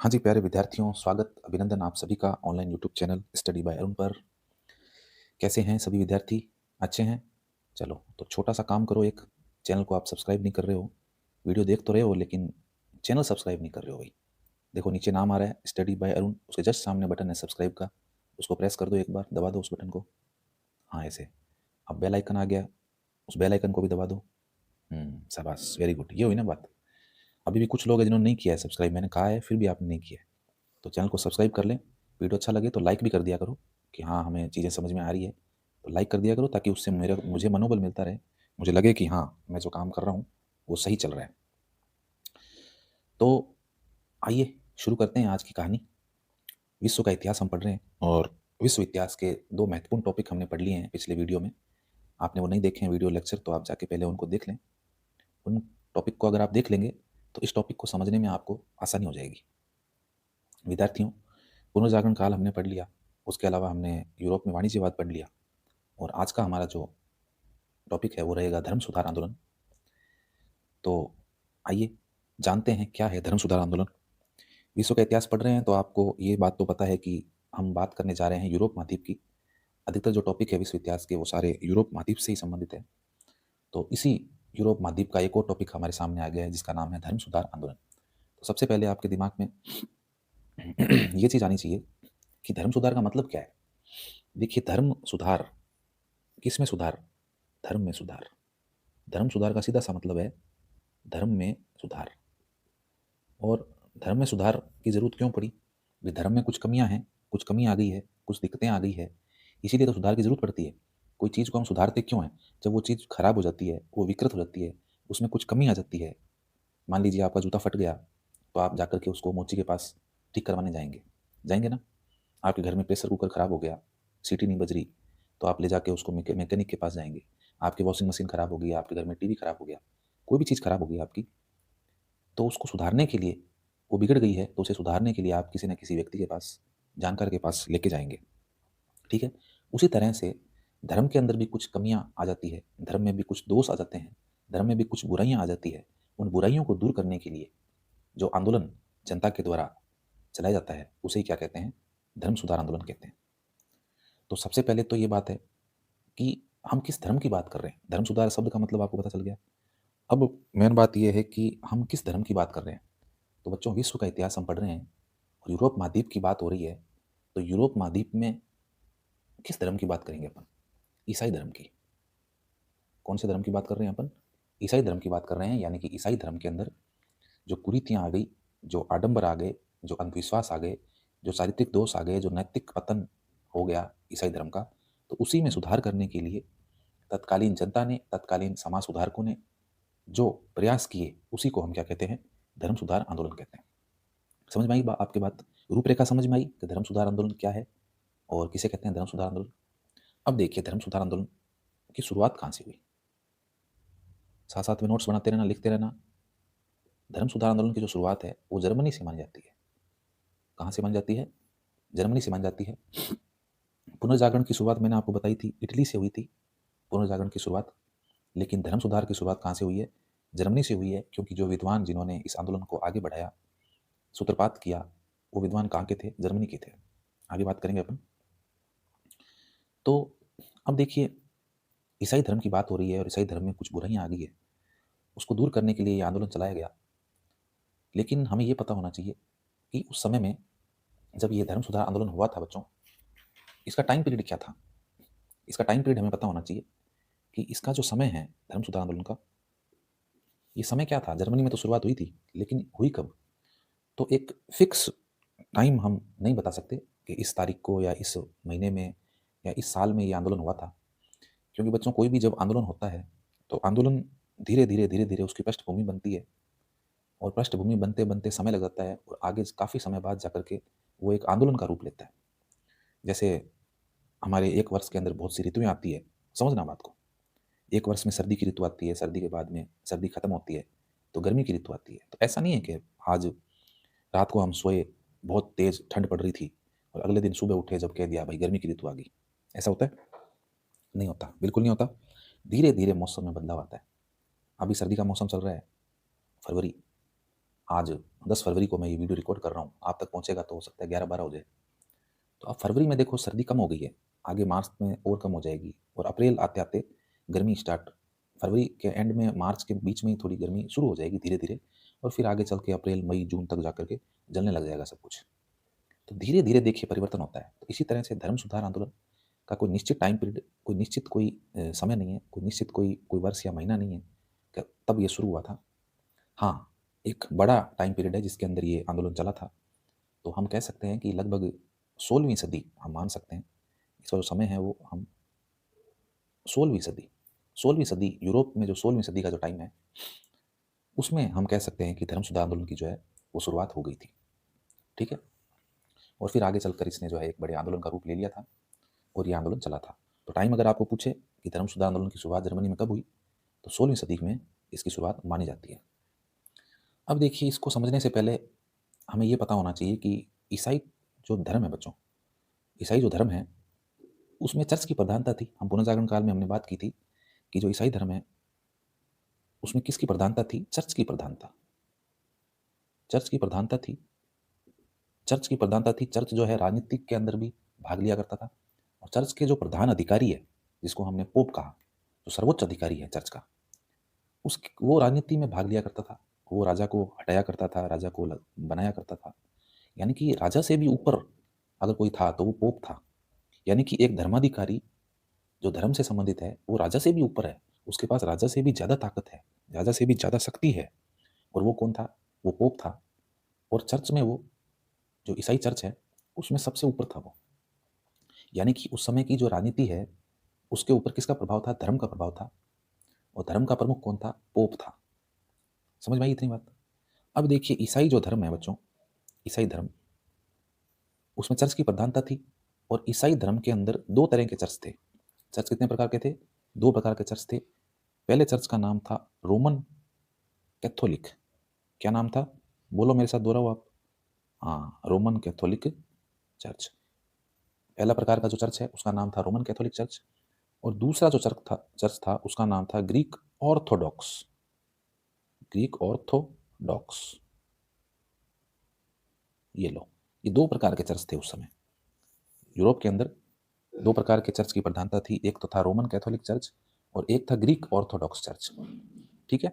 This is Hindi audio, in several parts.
हाँ जी, प्यारे विद्यार्थियों, स्वागत, अभिनंदन आप सभी का online YouTube channel study bye Arun पर। कैसे हैं सभी विद्यार्थी? अच्छे हैं? चलो, तो छोटा-सा काम करो एक, चैनल को आप सब्सक्राइब नहीं कर रहे हो, वीडियो देख तो रहे हो लेकिन चैनल सब्सक्राइब नहीं कर रहे हो भाई। देखो नीचे नाम आ रहा है स्टडी बाय अरुण, उसके जस्ट सामने बटन है सब्सक्राइब का, उसको प्रेस कर दो एक बार, दबा दो उस बटन को। हाँ, ऐसे। अब बेल आइकन आ गया, उस बेल आइकन को भी दबा दो। शाबाश, वेरी गुड, ये हुई ना बात। अभी भी कुछ लोग हैं जिन्होंने नहीं किया है सब्सक्राइब, मैंने कहा है फिर भी आपने नहीं किया है। तो चैनल को सब्सक्राइब कर लें। वीडियो अच्छा लगे तो लाइक भी कर दिया करो कि हाँ, हमें चीज़ें समझ में आ रही है। तो लाइक कर दिया करो ताकि उससे मुझे मनोबल मिलता रहे। मुझे लगे कि हाँ, मैं जो काम कर रहा हूँ, वो सही चल रहा है। तो आइए शुरू करते हैं आज की कहानी। विश्व का इतिहास हम पढ़ रहे हैं और विश्व इतिहास के 2 महत्वपूर्ण टॉपिक हमने पढ़ लिए हैं पिछले वीडियो में। आपने वो नहीं देखे हैं वीडियो लेक्चर तो आप जाके पहले उनको देख लें। उन टॉपिक को अगर आप देख लेंगे, तो इस टॉपिक को समझने में आपको आसानी हो जाएगी। विद्यार्थियों, पुनर्जागरण काल हमने पढ़ लिया, उसके अलावा हमने यूरोप में वाणिज्यवाद पढ़ लिया और आज का हमारा जो टॉपिक है वो रहेगा धर्म सुधार आंदोलन। तो आइए जानते हैं क्या है धर्म सुधार आंदोलन। विश्व का इतिहास पढ़ रहे हैं तो आपको ये बात तो पता है कि हम बात करने जा रहे हैं यूरोप महाद्वीप की। अधिकतर जो टॉपिक है विश्व इतिहास के वो सारे यूरोप महाद्वीप से ही संबंधित है। तो इसी यूरोप महाद्वीप का एक और टॉपिक हमारे सामने आ गया है जिसका नाम है धर्म सुधार आंदोलन। तो सबसे पहले आपके दिमाग में ये चीज़ आनी चाहिए कि धर्म सुधार का मतलब क्या है। देखिए, धर्म सुधार, किसमें सुधार? धर्म में सुधार। धर्म सुधार का सीधा सा मतलब है धर्म में सुधार। और धर्म में सुधार की ज़रूरत क्यों पड़ी? भाई धर्म में कुछ कमियां हैं, कुछ कमी आ गई है, कुछ दिक्कतें आ गई है, इसीलिए तो सुधार की ज़रूरत पड़ती है। कोई चीज़ को हम सुधारते क्यों हैं? जब वो चीज़ खराब हो जाती है, वो विकृत हो जाती है, उसमें कुछ कमी आ जाती है। मान लीजिए आपका जूता फट गया, तो आप जाकर के उसको मोची के पास ठीक करवाने जाएंगे, जाएंगे ना? आपके घर में प्रेशर कुकर खराब हो गया, सीटी नहीं बज रही, तो आप ले जाके उसको मैकेनिक के पास जाएंगे। आपकी वॉशिंग मशीन खराब हो गई, आपके घर में टीवी खराब हो गया, कोई भी चीज़ खराब हो गई आपकी, तो उसको सुधारने के लिए, वो बिगड़ गई है तो उसे सुधारने के लिए आप किसी न किसी व्यक्ति के पास, जानकार के पास लेके जाएँगे, ठीक है? उसी तरह से धर्म के अंदर भी कुछ कमियाँ आ जाती है, धर्म में भी कुछ दोष आ जाते हैं, धर्म में भी कुछ बुराइयाँ आ जाती है। उन बुराइयों को दूर करने के लिए जो आंदोलन जनता के द्वारा चलाया जाता है, उसे ही क्या कहते हैं? धर्म सुधार आंदोलन कहते हैं। तो सबसे पहले तो ये बात है कि हम किस धर्म की बात कर रहे हैं? धर्म सुधार शब्द का मतलब आपको पता चल गया। अब मेन बात ये है कि हम किस धर्म की बात कर रहे हैं। तो बच्चों, विश्व का इतिहास हम पढ़ रहे हैं और यूरोप महाद्वीप की बात हो रही है, तो यूरोप महाद्वीप में किस धर्म की बात करेंगे अपन? ईसाई धर्म की। कौन से धर्म की बात कर रहे हैं अपन? ईसाई धर्म की बात कर रहे हैं, यानी कि ईसाई धर्म के अंदर जो कुरीतियाँ आ गई, जो आडंबर आ गए, जो अंधविश्वास आ गए, जो चारित्रिक दोष आ गए, जो नैतिक पतन हो गया ईसाई धर्म का, तो उसी में सुधार करने के लिए तत्कालीन जनता ने, तत्कालीन समाज सुधारकों ने जो प्रयास किए, उसी को हम क्या कहते हैं? धर्म सुधार आंदोलन कहते हैं। समझ में आई आपकी बात? रूपरेखा समझ में आई कि धर्म सुधार आंदोलन क्या है और किसे कहते हैं धर्म सुधार आंदोलन? अब देखिए धर्म सुधार आंदोलन की शुरुआत कहाँ से हुई? साथ साथ में नोट्स बनाते रहना, लिखते रहना। धर्म सुधार आंदोलन की जो शुरुआत है वो जर्मनी से मानी जाती है। कहाँ से मानी जाती है? जर्मनी से मानी जाती है। पुनर्जागरण की शुरुआत मैंने आपको बताई थी, इटली से हुई थी पुनर्जागरण की शुरुआत। लेकिन धर्म सुधार की शुरुआत कहाँ से हुई है? जर्मनी से हुई है, क्योंकि जो विद्वान जिन्होंने इस आंदोलन को आगे बढ़ाया, सूत्रपात किया, वो विद्वान कहाँ के थे? जर्मनी के थे। आगे बात करेंगे अपन। तो अब देखिए, ईसाई धर्म की बात हो रही है और ईसाई धर्म में कुछ बुराइयां आ गई है, उसको दूर करने के लिए ये आंदोलन चलाया गया। लेकिन हमें ये पता होना चाहिए कि उस समय में जब ये धर्म सुधार आंदोलन हुआ था बच्चों, इसका टाइम पीरियड क्या था? इसका टाइम पीरियड हमें पता होना चाहिए कि इसका जो समय है धर्म सुधार आंदोलन का, ये समय क्या था? जर्मनी में तो शुरुआत हुई थी, लेकिन हुई कब? तो एक फिक्स टाइम हम नहीं बता सकते कि इस तारीख को या इस महीने में या इस साल में ये आंदोलन हुआ था। क्योंकि बच्चों, कोई भी जब आंदोलन होता है तो आंदोलन धीरे धीरे उसकी पृष्ठभूमि बनती है और पृष्ठभूमि बनते बनते समय लग जाता है और आगे काफ़ी समय बाद जाकर के वो एक आंदोलन का रूप लेता है। जैसे हमारे एक वर्ष के अंदर बहुत सी ऋतुएं आती है, समझना बात को। एक वर्ष में सर्दी की ऋतु आती है, सर्दी के बाद में सर्दी खत्म होती है तो गर्मी की ऋतु आती है। तो ऐसा नहीं है कि आज रात को हम सोए, बहुत तेज ठंड पड़ रही थी और अगले दिन सुबह उठे जब कह दिया भाई गर्मी की ऋतु आ गई। ऐसा होता है? नहीं होता, बिल्कुल नहीं होता। धीरे धीरे मौसम में बदलाव आता है। अभी सर्दी का मौसम चल रहा है, फरवरी, आज 10 फरवरी को मैं ये वीडियो रिकॉर्ड कर रहा हूँ, आप तक पहुँचेगा तो हो सकता है 11-12 हो जाए। तो अब फरवरी में देखो सर्दी कम हो गई है, आगे मार्च में और कम हो जाएगी और अप्रैल आते-आते गर्मी स्टार्ट, फरवरी के एंड में मार्च के बीच में ही थोड़ी गर्मी शुरू हो जाएगी धीरे-धीरे और फिर आगे चल के अप्रैल, मई, जून तक जाकर के जलने लग जाएगा सब कुछ। तो धीरे-धीरे देखिए परिवर्तन होता है। तो इसी तरह से धर्म सुधार आंदोलन का कोई निश्चित टाइम पीरियड, कोई निश्चित कोई समय नहीं है, कोई निश्चित कोई वर्ष या महीना नहीं है कि तब ये शुरू हुआ था। हाँ, एक बड़ा टाइम पीरियड है जिसके अंदर ये आंदोलन चला था। तो हम कह सकते हैं कि लगभग 16वीं सदी हम मान सकते हैं। इसका जो समय है वो हम 16वीं सदी 16वीं सदी यूरोप में जो 16वीं सदी का जो टाइम है, उसमें हम कह सकते हैं कि धर्म सुधार आंदोलन की जो है वो शुरुआत हो गई थी। ठीक है? और फिर आगे चलकर इसने जो है एक बड़े आंदोलन का रूप ले लिया था और ये आंदोलन चला था। तो टाइम अगर आपको पूछे कि धर्म सुधार आंदोलन की शुरुआत जर्मनी में कब हुई, तो 16वीं सदी में इसकी शुरुआत मानी जाती है। अब देखिए इसको समझने से पहले हमें ये पता होना चाहिए कि ईसाई जो धर्म है बच्चों, ईसाई जो धर्म है उसमें चर्च की प्रधानता थी। हम पुनर्जागरण काल में हमने बात की थी कि जो ईसाई धर्म है उसमें किसकी प्रधानता थी? चर्च की प्रधानता। चर्च की प्रधानता थी। चर्च की प्रधानता थी। चर्च जो है राजनीतिक के अंदर भी भाग लिया करता था और चर्च के जो प्रधान अधिकारी है, जिसको हमने पोप कहा, जो सर्वोच्च अधिकारी है चर्च का, वो राजनीति में भाग लिया करता था। वो राजा को हटाया करता था, राजा को बनाया करता था। यानी कि राजा से भी ऊपर अगर कोई था तो वो पोप था। यानी कि एक धर्माधिकारी जो धर्म से संबंधित है वो राजा से भी ऊपर है, उसके पास राजा से भी ज़्यादा ताकत है, राजा से भी ज़्यादा शक्ति है। और वो कौन था? वो पोप था। और चर्च में वो जो ईसाई चर्च है उसमें सबसे ऊपर था वो। यानी कि उस समय की जो राजनीति है उसके ऊपर किसका प्रभाव था? धर्म का प्रभाव था। और धर्म का प्रमुख कौन था? पोप था। समझ में आई इतनी बात? अब देखिए ईसाई जो धर्म है बच्चों, ईसाई धर्म, उसमें चर्च की प्रधानता थी। और ईसाई धर्म के अंदर दो तरह के चर्च थे। चर्च कितने प्रकार के थे? दो प्रकार के चर्च थे। पहले चर्च का नाम था रोमन कैथोलिक। क्या नाम था? बोलो मेरे साथ, दोहराओ आप। हाँ, रोमन कैथोलिक चर्च। पहला प्रकार का जो चर्च है उसका नाम था रोमन कैथोलिक चर्च। और दूसरा जो चर्च था उसका नाम था ग्रीक ऑर्थोडॉक्स। Greek Orthodox. ये लो, ये दो प्रकार के चर्च थे उस समय यूरोप के अंदर। दो प्रकार के चर्च की प्रधानता थी, एक तो था रोमन कैथोलिक चर्च और एक था ग्रीक ऑर्थोडॉक्स चर्च। ठीक है?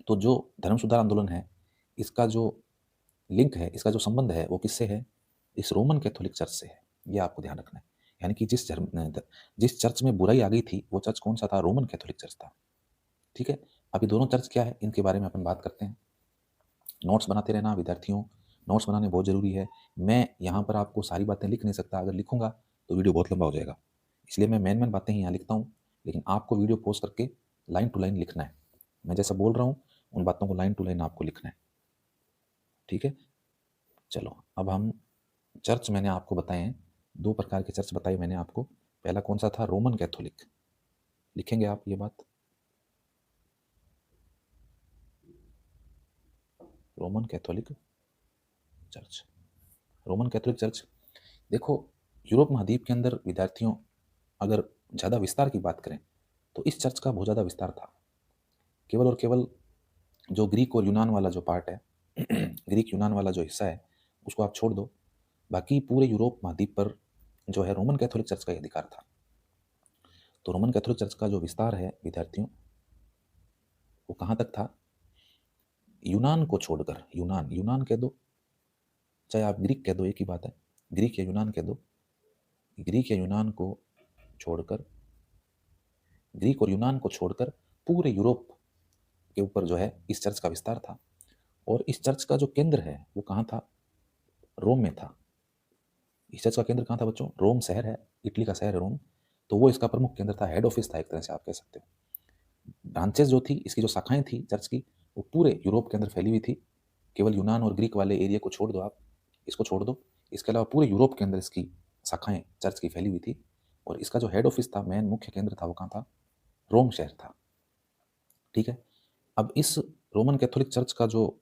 तो जो धर्म सुधार आंदोलन है इसका जो लिंक है, इसका जो संबंध है वो किससे है? इस रोमन कैथोलिक चर्च से है। ये आपको ध्यान रखना है। यानी कि जिस चर्च में बुराई आ गई थी वो चर्च कौन सा था? रोमन कैथोलिक चर्च था। ठीक है? अभी दोनों चर्च क्या है इनके बारे में अपन बात करते हैं। नोट्स बनाते रहना विद्यार्थियों, नोट्स बनाने बहुत ज़रूरी है। मैं यहाँ पर आपको सारी बातें लिख नहीं सकता, अगर लिखूंगा तो वीडियो बहुत लंबा हो जाएगा। इसलिए मैं मेन बातें ही यहाँ लिखता हूँ, लेकिन आपको वीडियो पॉज करके लाइन टू लाइन लिखना है। मैं जैसा बोल रहा हूँ उन बातों को लाइन टू लाइन आपको लिखना है। ठीक है? चलो अब हम चर्च मैंने आपको बताए हैं, दो प्रकार के चर्च बताए मैंने आपको। पहला कौन सा था? Roman Catholic. लिखेंगे आप ये बात? Roman Catholic church. Roman Catholic church. देखो यूरोप महाद्वीप के अंदर विद्यार्थियों अगर ज़्यादा विस्तार की बात करें तो इस चर्च का बहुत ज़्यादा विस्तार था। केवल और केवल जो ग्रीक और यूनान वाला जो पार्ट है ग्रीक यूनान वाला जो हिस्सा है उसको आप छोड़ दो, बाकी पूरे यूरोप महाद्वीप पर जो है रोमन कैथोलिक चर्च का ही अधिकार था। तो रोमन कैथोलिक चर्च का जो विस्तार है विद्यार्थियों वो कहाँ तक था? यूनान को छोड़कर, यूनान यूनान कह दो, चाहे आप ग्रीक कह दो, एक ही बात है। ग्रीक या यूनान कह दो। ग्रीक या यूनान को छोड़कर, ग्रीक और यूनान को छोड़कर पूरे यूरोप के ऊपर जो है इस चर्च का विस्तार था। और इस चर्च का जो केंद्र है वो कहाँ था? रोम में था। इस चर्च का केंद्र कहाँ था बच्चों? रोम शहर है, इटली का शहर है रोम। तो वो इसका प्रमुख केंद्र था, हेड ऑफिस था एक तरह से आप कह सकते हो। ब्रांचेस जो थी, इसकी जो शाखाएं थी चर्च की, वो पूरे यूरोप के अंदर फैली हुई थी। केवल यूनान और ग्रीक वाले एरिया को छोड़ दो आप, इसको छोड़ दो। इसके अलावा पूरे यूरोप के अंदर इसकी शाखाएं चर्च की फैली हुई थी। और इसका जो हेड ऑफिस था, मेन मुख्य केंद्र था, वो कहाँ था? रोम शहर था। ठीक है? अब इस रोमन कैथोलिक चर्च का जो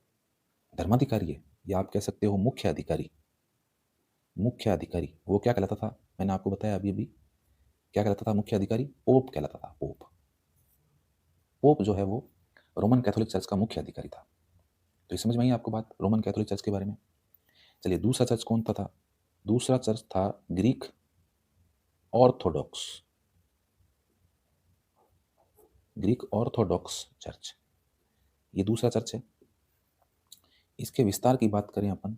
धर्माधिकारी है या आप कह सकते हो मुख्य अधिकारी, मुख्य अधिकारी वो क्या कहलाता था? मैंने आपको बताया अभी अभी क्या कहलाता था मुख्य अधिकारी? पोप कहलाता था। पोप। पोप जो है वो रोमन कैथोलिक चर्च का मुख्य अधिकारी था। तो ये समझ में आई आपको बात रोमन कैथोलिक चर्च के बारे में। चलिए दूसरा चर्च कौन था? दूसरा चर्च था Greek Orthodox, Greek Orthodox church. ये दूसरा चर्च है। इसके विस्तार की बात करें अपन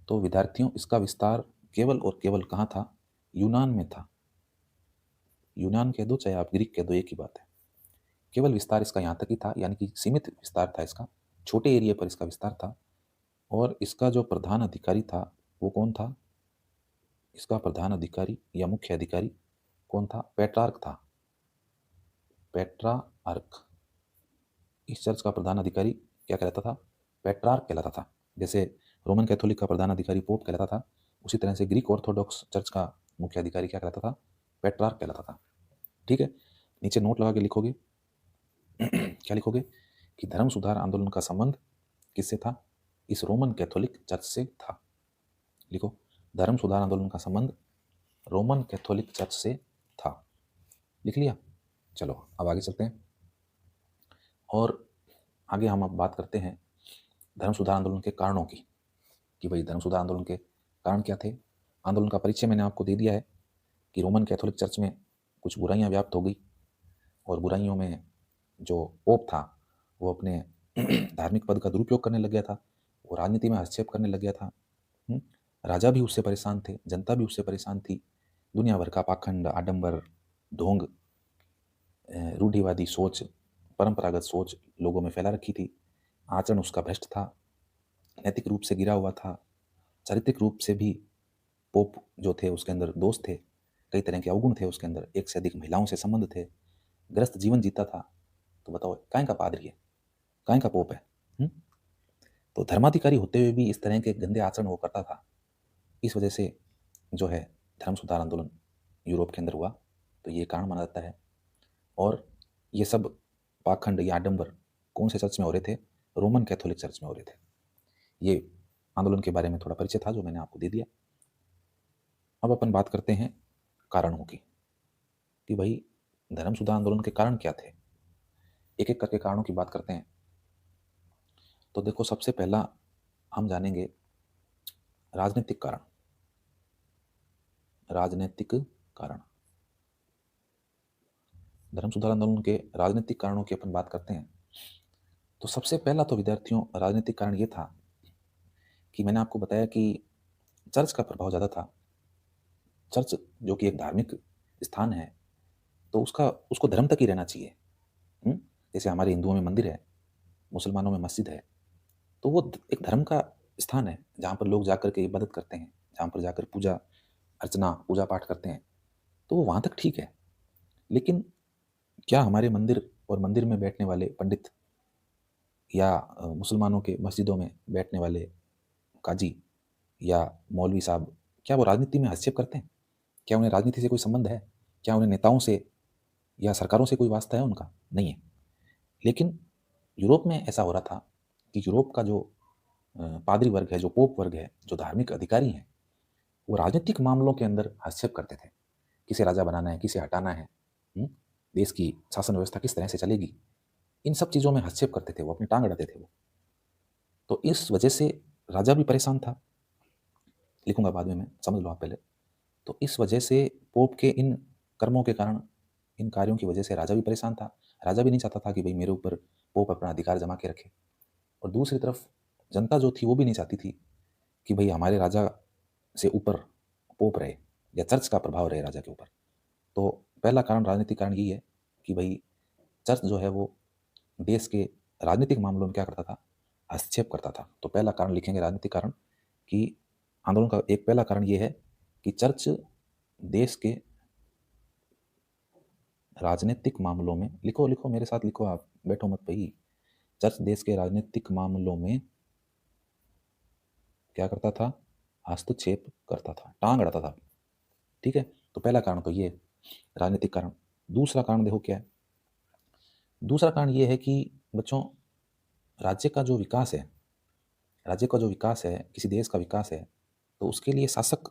तो विद्यार्थियों इसका विस्तार केवल और केवल कहाँ था? यूनान में था। यूनान कह दो चाहे आप ग्रीक कह दो, एक ही बात है। केवल विस्तार इसका यहाँ तक ही था, यानी कि सीमित विस्तार था इसका, छोटे एरिया पर इसका विस्तार था। और इसका जो प्रधान अधिकारी था वो कौन था? इसका प्रधान अधिकारी या मुख्य अधिकारी कौन था? पेट्रार्क था, पेट्रार्क। इस चर्च का प्रधान अधिकारी क्या कहलाता था? पेट्रार्क कहलाता था। जैसे रोमन कैथोलिक का प्रधान अधिकारी पोप कहलाता था, उसी तरह से ग्रीक ऑर्थोडॉक्स चर्च का मुख्य अधिकारी क्या कहलाता था? पेट्रार्क कहलाता था। ठीक है, नीचे नोट लगा के लिखोगे क्या लिखोगे कि धर्म सुधार आंदोलन का संबंध किससे था? इस रोमन कैथोलिक चर्च से था। लिखो, धर्म सुधार आंदोलन का संबंध रोमन कैथोलिक चर्च से था। लिख लिया? चलो अब आगे चलते हैं और आगे हम अब बात करते हैं धर्म सुधार आंदोलन के कारणों की, कि भाई धर्म सुधार आंदोलन के कारण क्या थे। आंदोलन का परिचय मैंने आपको दे दिया है कि रोमन कैथोलिक चर्च में कुछ बुराइयां व्याप्त हो गई और बुराइयों में जो पोप था वो अपने धार्मिक पद का दुरुपयोग करने लग गया था, वो राजनीति में हस्तक्षेप करने लग गया था। राजा भी उससे परेशान थे, जनता भी उससे परेशान थी। दुनिया भर का पाखंड, आडंबर, ढोंग, रूढ़िवादी सोच, परंपरागत सोच लोगों में फैला रखी थी। आचरण उसका भ्रष्ट था, नैतिक रूप से गिरा हुआ था, चारित्रिक रूप से भी पोप जो थे उसके अंदर दोष थे, कई तरह के अवगुण थे उसके अंदर, एक से अधिक महिलाओं से संबंध थे, ग्रस्त जीवन जीता था। तो बताओ काय का पादरी है, काय का पोप है? तो धर्माधिकारी होते हुए भी इस तरह के गंदे आचरण वो करता था। इस वजह से जो है धर्म सुधार आंदोलन यूरोप के अंदर हुआ, तो ये कारण माना जाता है। और ये सब पाखंड या आडंबर कौन से चर्च में हो रहे थे? रोमन कैथोलिक चर्च में हो रहे थे। ये आंदोलन के बारे में थोड़ा परिचय था जो मैंने आपको दे दिया। अब अपन बात करते हैं कारणों की, कि भाई धर्म सुधार आंदोलन के कारण क्या थे। एक एक करके कारणों की बात करते हैं। तो देखो, सबसे पहला हम जानेंगे राजनीतिक कारण। राजनीतिक कारण, धर्म सुधार आंदोलन के राजनीतिक कारणों की अपन बात करते हैं। तो सबसे पहला तो विद्यार्थियों राजनीतिक कारण ये था कि मैंने आपको बताया कि चर्च का प्रभाव ज़्यादा था। चर्च जो कि एक धार्मिक स्थान है तो उसको धर्म तक ही रहना चाहिए। जैसे हमारे हिंदुओं में मंदिर है, मुसलमानों में मस्जिद है, तो वो एक धर्म का स्थान है जहाँ पर लोग जाकर के इबादत करते हैं, जहाँ पर जाकर पूजा अर्चना पूजा पाठ करते हैं, तो वो वहाँ तक ठीक है। लेकिन क्या हमारे मंदिर और मंदिर में बैठने वाले पंडित या मुसलमानों के मस्जिदों में बैठने वाले काजी या मौलवी साहब, क्या वो राजनीति में हस्तक्षेप करते हैं? क्या उन्हें राजनीति से कोई संबंध है? क्या उन्हें नेताओं से या सरकारों से कोई वास्ता है उनका? नहीं है। लेकिन यूरोप में ऐसा हो रहा था कि यूरोप का जो पादरी वर्ग है, जो पोप वर्ग है, जो धार्मिक अधिकारी हैं, वो राजनीतिक मामलों के अंदर हस्तक्षेप करते थे। किसे राजा बनाना है, किसे हटाना है, देश की शासन व्यवस्था किस तरह से चलेगी, इन सब चीज़ों में हस्तक्षेप करते थे, वो अपनी टांग अड़ाते थे वो। तो इस वजह से राजा भी परेशान था, लिखूंगा बाद में मैं, समझ लो आप पहले। तो इस वजह से पोप के इन कर्मों के कारण, इन कार्यों की वजह से राजा भी परेशान था। राजा भी नहीं चाहता था कि भाई मेरे ऊपर पोप अपना अधिकार जमा के रखे। और दूसरी तरफ जनता जो थी वो भी नहीं चाहती थी कि भाई हमारे राजा से ऊपर पोप रहे या चर्च का प्रभाव रहे राजा के ऊपर। तो पहला कारण राजनीतिक कारण यही है कि भाई चर्च जो है वो देश के राजनीतिक मामलों में क्या करता था? हस्तक्षेप करता था। तो पहला कारण लिखेंगे राजनीतिक कारण, कि आंदोलन का एक पहला कारण ये है कि चर्च देश के राजनीतिक मामलों में, लिखो लिखो मेरे साथ लिखो, आप बैठो मत भाई। चर्च देश के राजनीतिक मामलों में क्या करता था? हस्तक्षेप करता था, टांग अड़ाता था। ठीक है, तो पहला कारण तो ये राजनीतिक कारण। दूसरा कारण देखो क्या है। दूसरा कारण ये है कि बच्चों, राज्य का जो विकास है, राज्य का जो विकास है, किसी देश का विकास है, तो उसके लिए शासक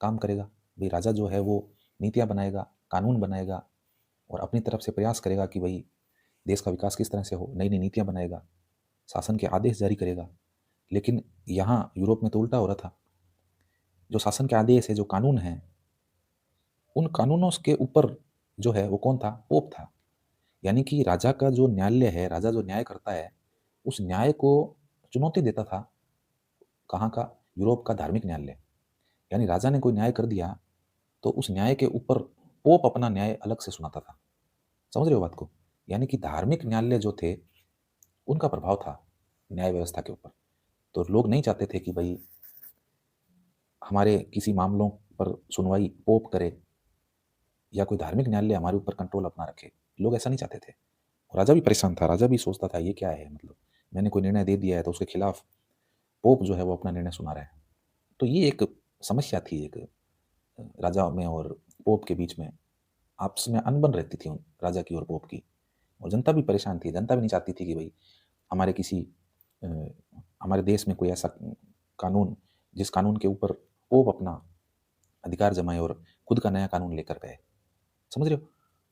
काम करेगा। भाई राजा जो है वो नीतियाँ बनाएगा, कानून बनाएगा और अपनी तरफ से प्रयास करेगा कि भाई देश का विकास किस तरह से हो, नई नई नीतियाँ बनाएगा, शासन के आदेश जारी करेगा। लेकिन यहाँ यूरोप में तो उल्टा हो रहा था। जो शासन के आदेश है, जो कानून है, उन कानूनों के ऊपर जो है वो कौन था? पोप था। यानी कि राजा का जो न्यायालय है, राजा जो न्याय करता है, उस न्याय को चुनौती देता था। कहाँ का? यूरोप का धार्मिक न्यायालय। यानी राजा ने कोई न्याय कर दिया तो उस न्याय के ऊपर पोप अपना न्याय अलग से सुनाता था। समझ रहे हो बात को? यानी कि धार्मिक न्यायालय जो थे उनका प्रभाव था न्याय व्यवस्था के ऊपर। तो लोग नहीं चाहते थे कि भाई हमारे किसी मामलों पर सुनवाई पोप करे या कोई धार्मिक न्यायालय हमारे ऊपर कंट्रोल अपना रखे। लोग ऐसा नहीं चाहते थे। राजा भी परेशान था। राजा भी सोचता था ये क्या है, मतलब मैंने कोई निर्णय दे दिया है तो उसके खिलाफ पोप जो है वो अपना निर्णय सुना रहा है। तो ये एक समस्या थी, एक राजा में और पोप के बीच में आपस में अनबन रहती थी उन राजा की और पोप की। और जनता भी परेशान थी। जनता भी नहीं चाहती थी कि भाई हमारे किसी अ, हमारे देश में कोई ऐसा कानून, जिस कानून के ऊपर पोप अपना अधिकार जमाए और खुद का नया कानून लेकर गए। समझ रहे हो?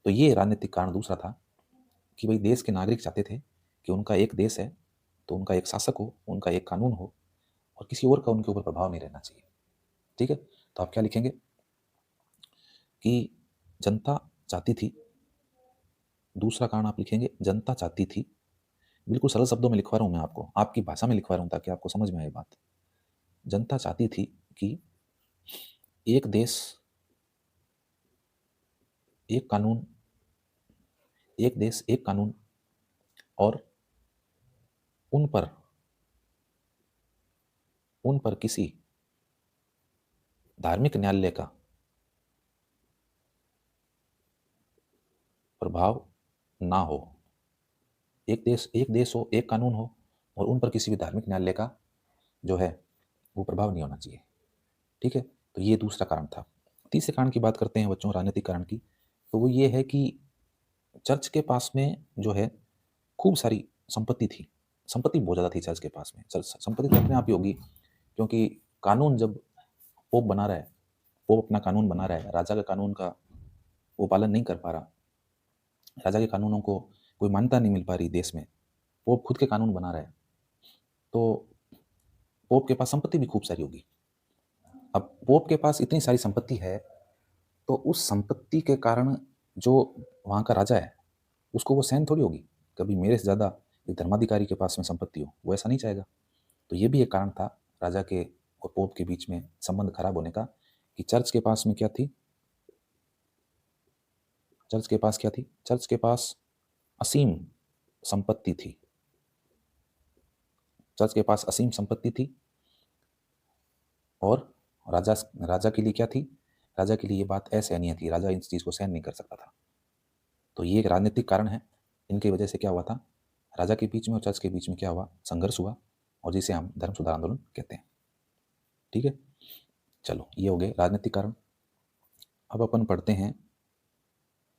तो ये राजनीतिक कारण दूसरा था कि भाई देश के नागरिक चाहते थे कि उनका एक देश है तो उनका एक शासक हो, उनका एक कानून हो और किसी और का उनके ऊपर प्रभाव नहीं रहना चाहिए। ठीक है? तो आप क्या लिखेंगे कि जनता चाहती थी। दूसरा कारण आप लिखेंगे जनता चाहती थी। बिल्कुल सरल शब्दों में लिखवा रहा हूं मैं आपको, आपकी भाषा में लिखवा रहा हूं ताकि आपको समझ में आए बात। जनता चाहती थी कि एक देश, एक कानून, एक देश एक कानून और उन पर किसी धार्मिक न्यायालय का प्रभाव ना हो। एक देश हो, एक कानून हो और उन पर किसी भी धार्मिक न्यायालय का जो है वो प्रभाव नहीं होना चाहिए। ठीक है? तो ये दूसरा कारण था। तीसरे कारण की बात करते हैं बच्चों, राजनीतिक कारण की। तो वो ये है कि चर्च के पास में जो है खूब सारी संपत्ति थी। संपत्ति बहुत ज़्यादा थी चर्च के पास में। चर्च संपत्ति तो अपने आप ही होगी, क्योंकि कानून जब पोप बना रहा है, पोप अपना कानून बना रहा है, राजा के कानून का वो पालन नहीं कर पा रहा, राजा के कानूनों को कोई मान्यता नहीं मिल पा रही देश में, पोप खुद के कानून बना रहा है, तो पोप के पास संपत्ति भी खूब सारी होगी। अब पोप के पास इतनी सारी संपत्ति है तो उस संपत्ति के कारण जो वहाँ का राजा है उसको वो सहन थोड़ी होगी कभी मेरे से ज़्यादा एक धर्माधिकारी के पास में संपत्ति हो, वो ऐसा नहीं चाहेगा। तो ये भी एक कारण था राजा के और पोप के बीच में संबंध खराब होने का कि चर्च के पास में क्या थी? चर्च के पास क्या थी? चर्च के पास असीम संपत्ति थी। चर्च के पास असीम संपत्ति थी और राजा राजा के लिए क्या थी? राजा के लिए ये बात असहनीय थी। राजा इस चीज़ को सहन नहीं कर सकता था। तो ये एक राजनीतिक कारण है। इनकी वजह से क्या हुआ था? राजा के बीच में और चर्च के बीच में क्या हुआ? संघर्ष हुआ और जिसे हम धर्म सुधार आंदोलन कहते हैं। ठीक है? चलो, ये हो गए राजनीतिक कारण। अब अपन पढ़ते हैं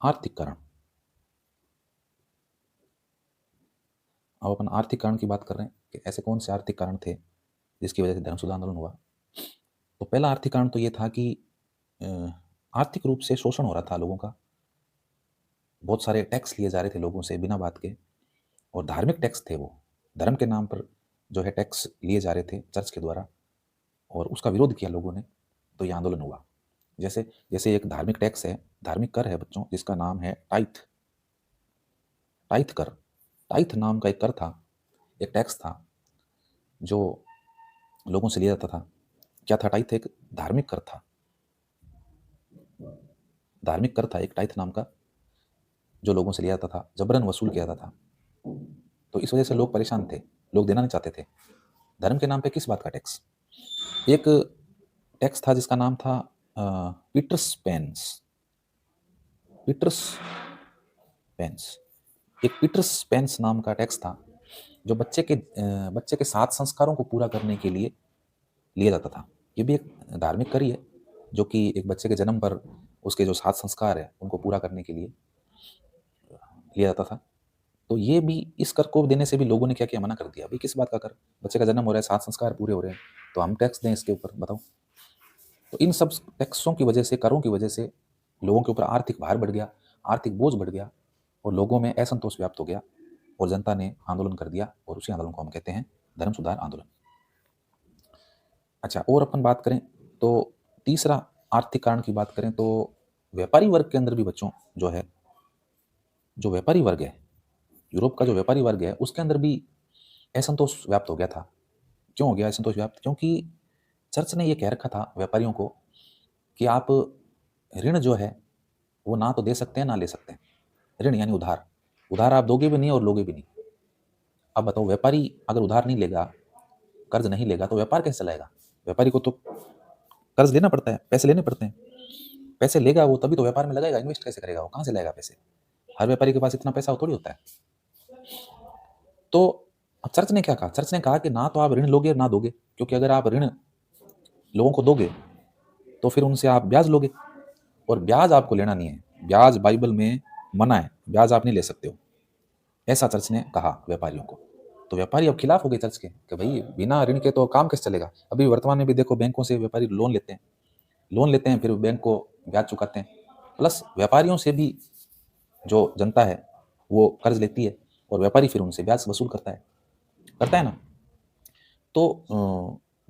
आर्थिक कारण। अब अपन आर्थिक कारण की बात कर रहे हैं कि ऐसे कौन से आर्थिक कारण थे जिसकी वजह से धर्म सुधार आंदोलन हुआ। तो पहला आर्थिक कारण तो ये था कि आर्थिक रूप से शोषण हो रहा था लोगों का। बहुत सारे टैक्स लिए जा रहे थे लोगों से बिना बात के, और धार्मिक टैक्स थे वो। धर्म के नाम पर जो है टैक्स लिए जा रहे थे चर्च के द्वारा, और उसका विरोध किया लोगों ने, तो ये आंदोलन हुआ। जैसे जैसे एक धार्मिक टैक्स है, धार्मिक कर है बच्चों, जिसका नाम है टाइथ। टाइथ कर, टाइथ नाम का एक कर था, एक टैक्स था जो लोगों से लिया जाता था। क्या था टाइथ? एक धार्मिक कर था। धार्मिक कर था एक टाइथ नाम का, जो लोगों से लिया जाता था, जबरन वसूल किया जाता था। तो इस वजह से लोग परेशान थे, लोग देना नहीं चाहते थे। धर्म के नाम पे किस बात का टैक्स? एक टैक्स था जिसका नाम था पीटर्स पेंस। पीटर्स पेंस, एक पीटर्स पेंस नाम का टैक्स था जो बच्चे के 7 संस्कारों को पूरा करने के लिए लिया जाता था। ये भी एक धार्मिक कर ही है, जो कि एक बच्चे के जन्म पर उसके जो 7 संस्कार है उनको पूरा करने के लिए लिया जाता था। तो ये भी, इस कर को देने से भी लोगों ने क्या किया? मना कर दिया। भाई किस बात का कर? बच्चे का जन्म हो रहा है, 7 संस्कार पूरे हो रहे हैं, तो हम टैक्स दें इसके ऊपर? बताओ। तो इन सब टैक्सों की वजह से, करों की वजह से लोगों के ऊपर आर्थिक भार बढ़ गया, आर्थिक बोझ बढ़ गया और लोगों में असंतोष व्याप्त हो गया। और जनता ने आंदोलन कर दिया और उसी आंदोलन को हम कहते हैं धर्म सुधार आंदोलन। अच्छा, और अपन बात करें तो तीसरा आर्थिक कारण की बात करें तो व्यापारी वर्ग के अंदर भी बच्चों जो है, जो व्यापारी वर्ग है, यूरोप का जो व्यापारी वर्ग है, उसके अंदर भी असंतोष व्याप्त हो गया था। क्यों हो गया असंतोष व्याप्त? क्योंकि चर्च ने ये कह रखा था व्यापारियों को कि आप ऋण जो है वो ना तो दे सकते हैं ना ले सकते हैं। ऋण यानी उधार, उधार आप दोगे भी नहीं और लोगे भी नहीं। अब बताओ, व्यापारी अगर उधार नहीं लेगा, कर्ज नहीं लेगा तो व्यापार कैसे चलाएगा? व्यापारी को तो कर्ज लेना पड़ता है, पैसे लेने पड़ते हैं। पैसे लेगा वो तभी तो व्यापार में लगाएगा, इन्वेस्ट कैसे करेगा? वो कहाँ से लाएगा पैसे? हर व्यापारी के पास इतना पैसा थोड़ी होता है। तो अब चर्च ने क्या कहा? चर्च ने कहा कि ना तो आप ऋण लोगे ना दोगे, क्योंकि अगर आप ऋण लोगों को दोगे तो फिर उनसे आप ब्याज लोगे, और ब्याज आपको लेना नहीं है। ब्याज बाइबल में मना है, ब्याज आप नहीं ले सकते हो, ऐसा चर्च ने कहा व्यापारियों को। तो व्यापारी अब खिलाफ हो गए चर्च के कि भाई बिना ऋण के तो काम कैसे चलेगा? अभी वर्तमान में भी देखो, बैंकों से व्यापारी लोन लेते हैं, फिर बैंक को ब्याज चुकाते हैं, प्लस व्यापारियों से भी जो जनता है वो कर्ज लेती है और व्यापारी फिर उनसे ब्याज वसूल करता है ना। तो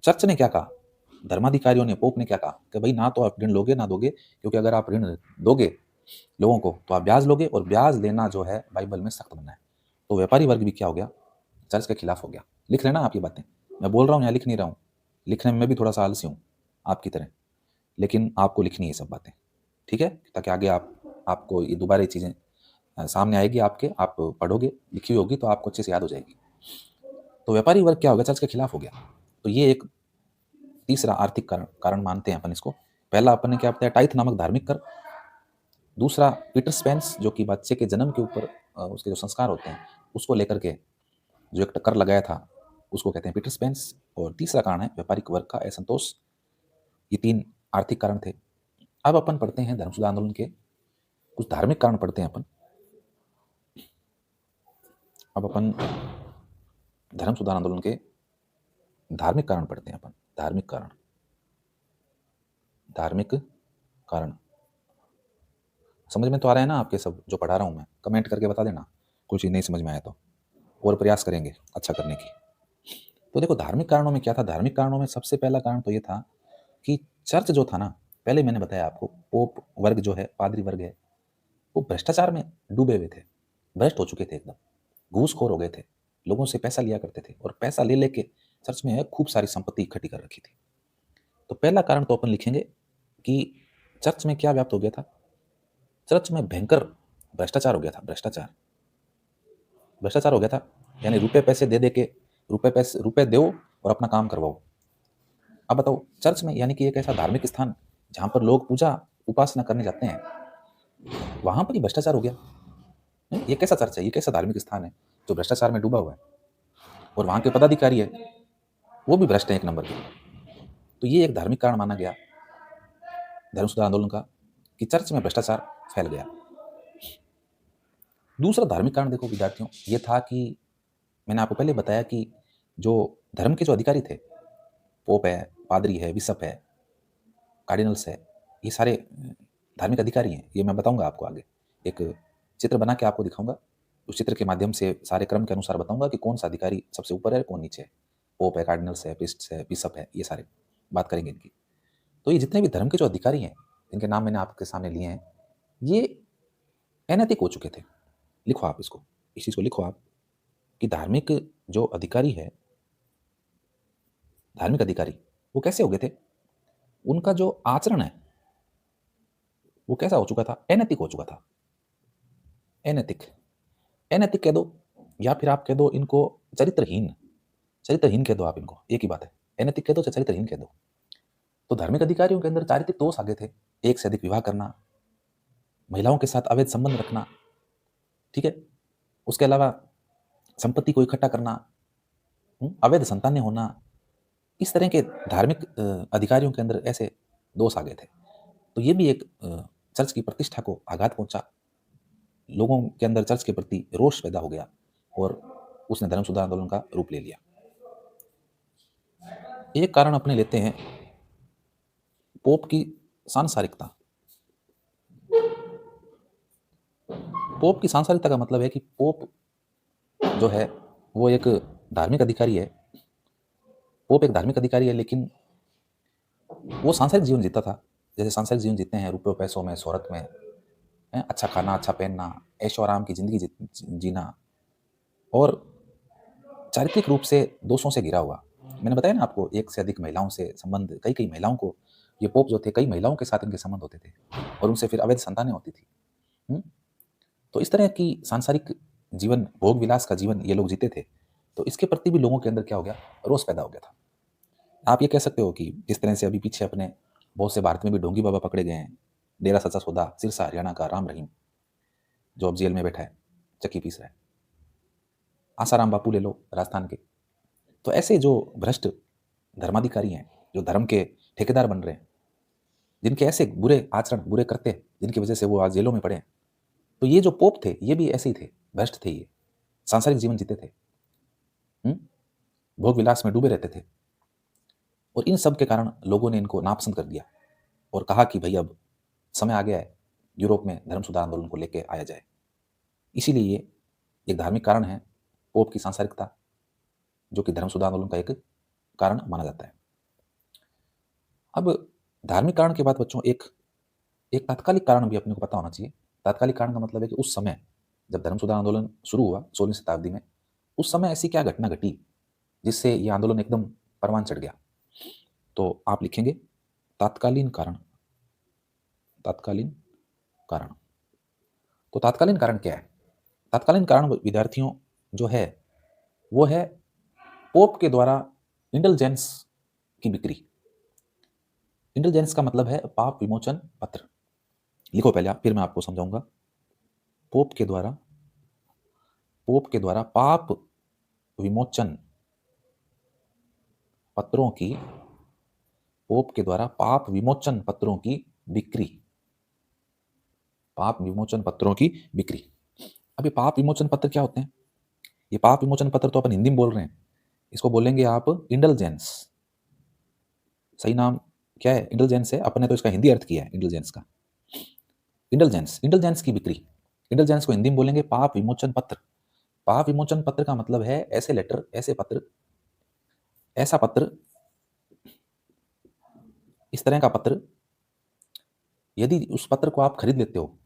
चर्च ने क्या कहा, धर्माधिकारियों ने, पोप ने क्या कहा कि भाई ना तो आप ऋण लोगे ना दोगे, क्योंकि अगर आप ऋण दोगे लोगों को तो आप ब्याज लोगे, और ब्याज लेना जो है बाइबल में सख्त मना है। तो व्यापारी वर्ग भी क्या हो गया? चर्च के खिलाफ हो गया। लिख लेना आप ये बातें, मैं बोल रहा हूँ या लिख नहीं रहा हूँ। लिखने में मैं भी थोड़ा सा आलसी हूँ आपकी तरह, लेकिन आपको लिखनी है सब बातें, ठीक है? ताकि आगे आपको ये दोबारा ये चीज़ें सामने आएगी आपके, आप पढ़ोगे, लिखी हुई होगी तो आपको अच्छे से याद हो जाएगी। तो व्यापारी वर्ग क्या हो गया? चर्च के खिलाफ हो गया। तो ये एक तीसरा आर्थिक कारण मानते हैं अपन इसको। पहला अपन ने क्या बताया? टाइथ नामक धार्मिक कर। दूसरा पीटर स्पेंस, जो कि बच्चे के जन्म के ऊपर उसके जो संस्कार होते हैं उसको लेकर के जो एक कर लगाया था, उसको कहते हैं पीटर स्पेंस। और तीसरा कारण है व्यापारिक वर्ग का असंतोष। ये तीन आर्थिक कारण थे। अब अपन पढ़ते हैं धर्म सुधार आंदोलन के कुछ धार्मिक कारण पढ़ते हैं अपन। अब अपन धर्म सुधार आंदोलन के धार्मिक कारण पढ़ते हैं अपन। धार्मिक कारण समझ में तो आ रहा है ना आपके? सब जो पढ़ा रहा हूं मैं, कमेंट करके बता देना कुछ ही नहीं समझ में आया तो, और प्रयास करेंगे अच्छा करने की। तो देखो, धार्मिक कारणों में क्या था? धार्मिक कारणों में सबसे पहला कारण तो ये था कि चर्च जो था ना, पहले मैंने बताया आपको, पोप वर्ग जो है, पादरी वर्ग है, वो भ्रष्टाचार में डूबे हुए थे, भ्रष्ट हो चुके थे, एकदम घूसखोर हो गए थे, लोगों से पैसा लिया करते थे और पैसा ले लेके चर्च में खूब सारी संपत्ति इकट्ठी कर रखी थी। तो पहला कारण तो अपन लिखेंगे कि चर्च में क्या व्याप्त हो गया था? चर्च में भयंकर भ्रष्टाचार हो गया था। भ्रष्टाचार हो गया था, यानी रुपए पैसे दे दे के, रुपए दो और अपना काम करवाओ। अब बताओ, चर्च में यानी कि एक ऐसा धार्मिक स्थान जहां पर लोग पूजा उपासना करने जाते हैं, वहां पर ही भ्रष्टाचार हो गया। ये कैसा चर्च है? ये कैसा धार्मिक स्थान है जो भ्रष्टाचार में डूबा हुआ है? और वहां के पदाधिकारी है वो भी भ्रष्ट है एक नंबर के। तो ये एक धार्मिक कारण माना गया धर्म सुधार आंदोलन का, कि चर्च में भ्रष्टाचार फैल गया। दूसरा धार्मिक कारण देखो विद्यार्थियों, ये था कि मैंने आपको पहले बताया कि जो धर्म के जो अधिकारी थे, पोप है, पादरी है, बिशप है, कार्डिनल्स है, ये सारे धार्मिक अधिकारी हैं। ये मैं बताऊंगा आपको आगे, एक चित्र बना के आपको दिखाऊंगा। उस चित्र के माध्यम से सारे क्रम के अनुसार बताऊंगा कि कौन सा अधिकारी सबसे ऊपर है, कौन नीचे है। पोप है, कार्डिनल्स है, प्रीस्ट है, बिशप है, ये सारे बात करेंगे इनकी। तो ये जितने भी धर्म के जो अधिकारी हैं, जिनके नाम मैंने आपके सामने लिए हैं, ये अनैतिक हो चुके थे। लिखो आप इसको, इस चीज़ को लिखो आप, कि धार्मिक जो अधिकारी है, धार्मिक अधिकारी वो कैसे हो गए थे? उनका जो आचरण है वो कैसा हो चुका था? अनैतिक हो चुका था। अनैतिक, अनैतिक कह दो, या फिर आप कह दो इनको चरित्रहीन। चरित्रहीन कह दो आप इनको, एक ही बात है। अनैतिक कह दो चाहे चरित्रहीन कह दो। तो धार्मिक अधिकारियों के अंदर चारित्रिक दोष आ गए थे। एक से अधिक विवाह करना, महिलाओं के साथ अवैध संबंध रखना, ठीक है, उसके अलावा संपत्ति को इकट्ठा करना, अवैध संतानें होना, इस तरह के धार्मिक अधिकारियों के अंदर ऐसे दोष आ गए थे। तो ये भी एक चर्च की प्रतिष्ठा को आघात पहुंचा। लोगों के अंदर चर्च के प्रति रोष पैदा हो गया और उसने धर्म सुधार आंदोलन का रूप ले लिया। एक कारण अपने लेते हैं पोप की सांसारिकता। पोप की सांसारिकता का मतलब है कि पोप जो है वो एक धार्मिक अधिकारी है। पोप एक धार्मिक अधिकारी है, लेकिन वो सांसारिक जीवन जीता था। जैसे सांसारिक जीवन जीते हैं, रुपये पैसों में, शोहरत में, अच्छा खाना, अच्छा पहनना, ऐशो आराम की ज़िंदगी जीना, और चारित्रिक रूप से दोषों से घिरा हुआ। मैंने बताया ना आपको, एक से अधिक महिलाओं से संबंध, कई महिलाओं को, ये पोप जो थे, कई महिलाओं के साथ इनके संबंध होते थे और उनसे फिर अवैध संतानें होती थी। तो इस तरह की सांसारिक जीवन, भोग विलास का जीवन ये लोग जीते थे। तो इसके प्रति भी लोगों के अंदर क्या हो गया, रोष पैदा हो गया था। आप ये कह सकते हो कि जिस तरह से अभी पीछे अपने बहुत से भारत में भी ढोंगी बाबा पकड़े गए हैं, डेरा सच्चा सौदा सिरसा हरियाणा का राम रहीम, जो अब जेल में बैठा है, चक्की पीस रहा है, आसाराम बापू ले लो राजस्थान के। तो ऐसे जो भ्रष्ट धर्माधिकारी हैं, जो धर्म के ठेकेदार बन रहे हैं, जिनके ऐसे बुरे आचरण, बुरे करते, जिनकी वजह से वो आज जेलों में पड़े हैं, तो ये जो पोप थे ये भी ऐसे ही थे, भ्रष्ट थे, ये सांसारिक जीवन जीते थे, भोग विलास में डूबे रहते थे। और इन सब के कारण लोगों ने इनको नापसंद कर दिया और कहा कि भाई अब समय आ गया है, यूरोप में धर्म सुधार आंदोलन को लेकर आया जाए। इसीलिए ये एक धार्मिक कारण है, पोप की सांसारिकता, जो कि धर्म सुधार आंदोलन का एक कारण माना जाता है। अब धार्मिक कारण के बाद बच्चों एक तात्कालिक कारण भी अपने को पता होना चाहिए। तात्कालिक कारण का मतलब है कि उस समय जब धर्म सुधार आंदोलन शुरू हुआ 16वीं शताब्दी में, उस समय ऐसी क्या घटना घटी जिससे यह आंदोलन एकदम परवान चढ़ गया। तो आप लिखेंगे तात्कालीन कारण। तात्कालीन कारण। तो तात्कालीन कारण क्या है? तात्कालीन कारण विद्यार्थियों जो है वो है पोप के द्वारा इंडल्जेंस की बिक्री। इंडल्जेंस का मतलब है पाप विमोचन पत्र। लिखो पहले आप, फिर मैं आपको समझाऊंगा। पोप के द्वारा पाप विमोचन पत्रों की, पोप के द्वारा पाप विमोचन पत्रों की बिक्री। पाप विमोचन पत्रों की बिक्री। अब ये पाप विमोचन पत्र क्या होते हैं? ये पाप विमोचन पत्र तो अपन हिंदी में बोल रहे हैं, इसको बोलेंगे आप इंडल्जेंस। सही नाम क्या है? इंडल्जेंस है। अपने तो इसका हिंदी अर्थ किया है इंडल्जेंस का। इंडल्जेंस की बिक्री। इंडल्जेंस को हिंदी में बोलेंगे पाप विमोचन पत्र। पाप विमोचन पत्र का मतलब है ऐसे लेटर, ऐसे पत्र, ऐसा पत्र, इस तरह का पत्र, यदि उस पत्र को आप खरीद लेते हो